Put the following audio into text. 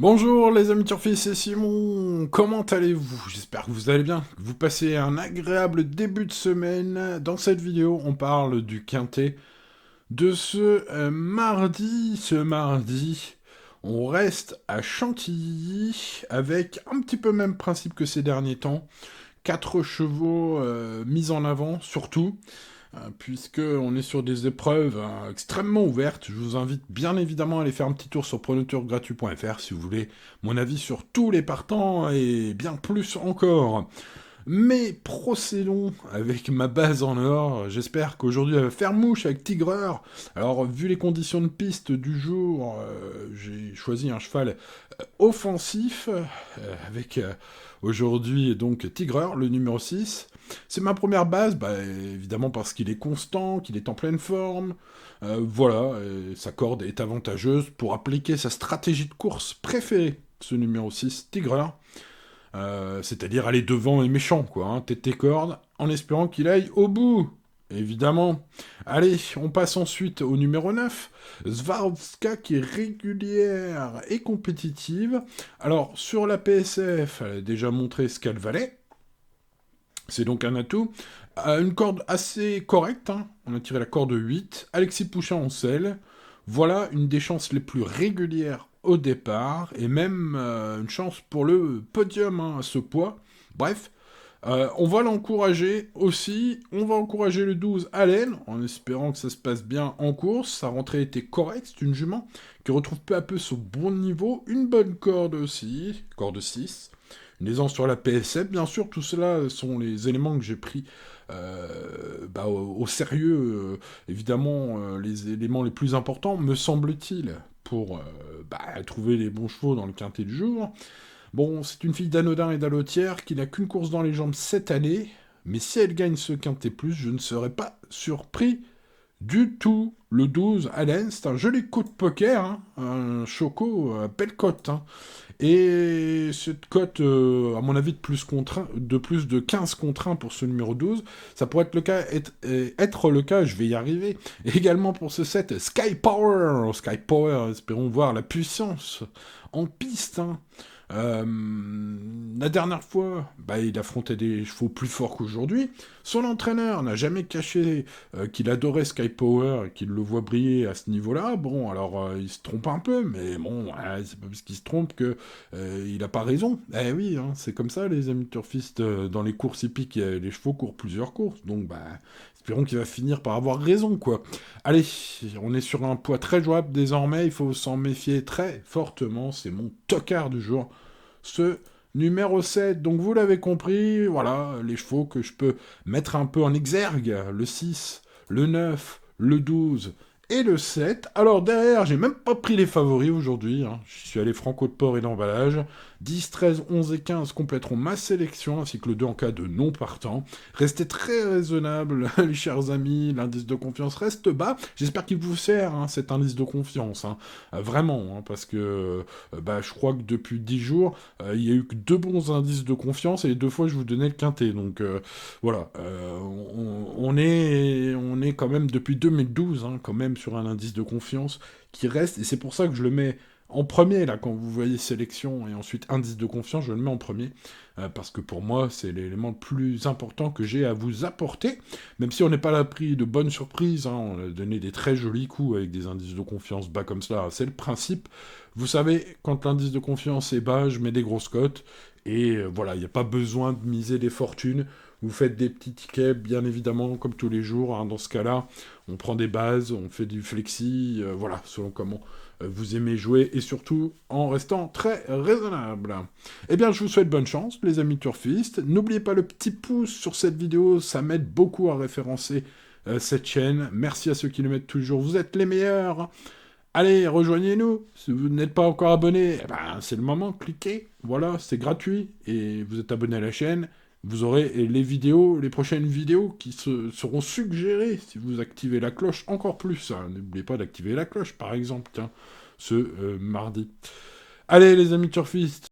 Bonjour les amis turfis, c'est Simon, comment allez-vous? J'espère que vous allez bien, que vous passez un agréable début de semaine. Dans cette vidéo, on parle du quintet de mardi. Ce mardi, on reste à Chantilly avec un petit peu le même principe que ces derniers temps. 4 chevaux mis en avant, surtout puisque on est sur des épreuves extrêmement ouvertes. Je vous invite bien évidemment à aller faire un petit tour sur pronotourgratuit.fr si vous voulez mon avis sur tous les partants et bien plus encore. Mais procédons avec ma base en or. J'espère qu'aujourd'hui elle va faire mouche avec Tigreur. Alors, vu les conditions de piste du jour, j'ai choisi un cheval offensif avec aujourd'hui donc Tigreur, le numéro 6. C'est ma première base, évidemment parce qu'il est constant, qu'il est en pleine forme. Voilà, sa corde est avantageuse pour appliquer sa stratégie de course préférée, ce numéro 6, Tigreur. C'est-à-dire aller devant les méchants, quoi, hein, tête tes cordes, en espérant qu'il aille au bout. Évidemment. Allez, on passe ensuite au numéro 9, Swarovska, qui est régulière et compétitive. Alors, sur la PSF, elle a déjà montré ce qu'elle valait. C'est donc un atout. Une corde assez correcte, hein. On a tiré la corde 8. Alexis Pouchin en selle. Voilà une des chances les plus régulières au départ, et même une chance pour le podium hein, à ce poids. Bref, on va l'encourager aussi. On va encourager le 12 Allen, en espérant que ça se passe bien en course. Sa rentrée était correcte, c'est une jument qui retrouve peu à peu son bon niveau. Une bonne corde aussi, corde 6. Une aisance sur la PSF, bien sûr, tout cela sont les éléments que j'ai pris au sérieux, évidemment, les éléments les plus importants, me semble-t-il, pour trouver les bons chevaux dans le quintet du jour. Bon, c'est une fille d'Anodin et d'Allotière qui n'a qu'une course dans les jambes cette année, mais si elle gagne ce quintet plus, je ne serais pas surpris du tout. Le 12, Allen, c'est un joli coup de poker, hein, un choco, belle cote. Hein. Et cette cote, à mon avis, de plus de 15 contre 1 pour ce numéro 12, ça pourrait être le cas, je vais y arriver. Et également pour ce set, Sky Power. Sky Power, espérons voir la puissance en piste. Hein. La dernière fois, il affrontait des chevaux plus forts qu'aujourd'hui. Son entraîneur n'a jamais caché qu'il adorait Sky Power et qu'il le voit briller à ce niveau-là. Bon, alors il se trompe un peu, mais bon, c'est pas parce qu'il se trompe que il n'a pas raison. Eh oui, hein, c'est comme ça les amis turfistes. Dans les courses hippiques, les chevaux courent plusieurs courses, donc espérons qu'il va finir par avoir raison, quoi. Allez, on est sur un poids très jouable désormais, il faut s'en méfier très fortement, c'est mon tocard du jour. Ce numéro 7, donc vous l'avez compris, voilà, les chevaux que je peux mettre un peu en exergue, le 6, le 9, le 12 et le 7. Alors derrière, j'ai même pas pris les favoris aujourd'hui, hein. Je suis allé franco de port et d'emballage. 10, 13, 11 et 15 compléteront ma sélection, ainsi que le 2 en cas de non partant. Restez très raisonnable, les chers amis, l'indice de confiance reste bas. J'espère qu'il vous sert, hein, cet indice de confiance, hein. Vraiment, hein, parce que je crois que depuis 10 jours, il y a eu que 2 bons indices de confiance, et les 2 fois je vous donnais le quintet, donc voilà, on est quand même depuis 2012, hein, quand même sur un indice de confiance qui reste, et c'est pour ça que je le mets en premier, là, quand vous voyez sélection et ensuite indice de confiance, je le mets en premier, parce que pour moi, c'est l'élément le plus important que j'ai à vous apporter, même si on n'est pas à l'abri de bonnes surprises, hein, on a donné des très jolis coups avec des indices de confiance bas comme ça, c'est le principe. Vous savez, quand l'indice de confiance est bas, je mets des grosses cotes, et voilà, il n'y a pas besoin de miser des fortunes, vous faites des petits tickets, bien évidemment, comme tous les jours, hein, dans ce cas-là, on prend des bases, on fait du flexi, voilà, selon comment vous aimez jouer, et surtout en restant très raisonnable. Eh bien, je vous souhaite bonne chance, les amis turfistes. N'oubliez pas le petit pouce sur cette vidéo, ça m'aide beaucoup à référencer cette chaîne. Merci à ceux qui le mettent toujours, vous êtes les meilleurs. Allez, rejoignez-nous. Si vous n'êtes pas encore abonné, c'est le moment, cliquez. Voilà, c'est gratuit, et vous êtes abonné à la chaîne. Vous aurez les prochaines vidéos qui seront suggérées si vous activez la cloche encore plus. Hein. N'oubliez pas d'activer la cloche, par exemple, tiens, ce mardi. Allez, les amis turfistes,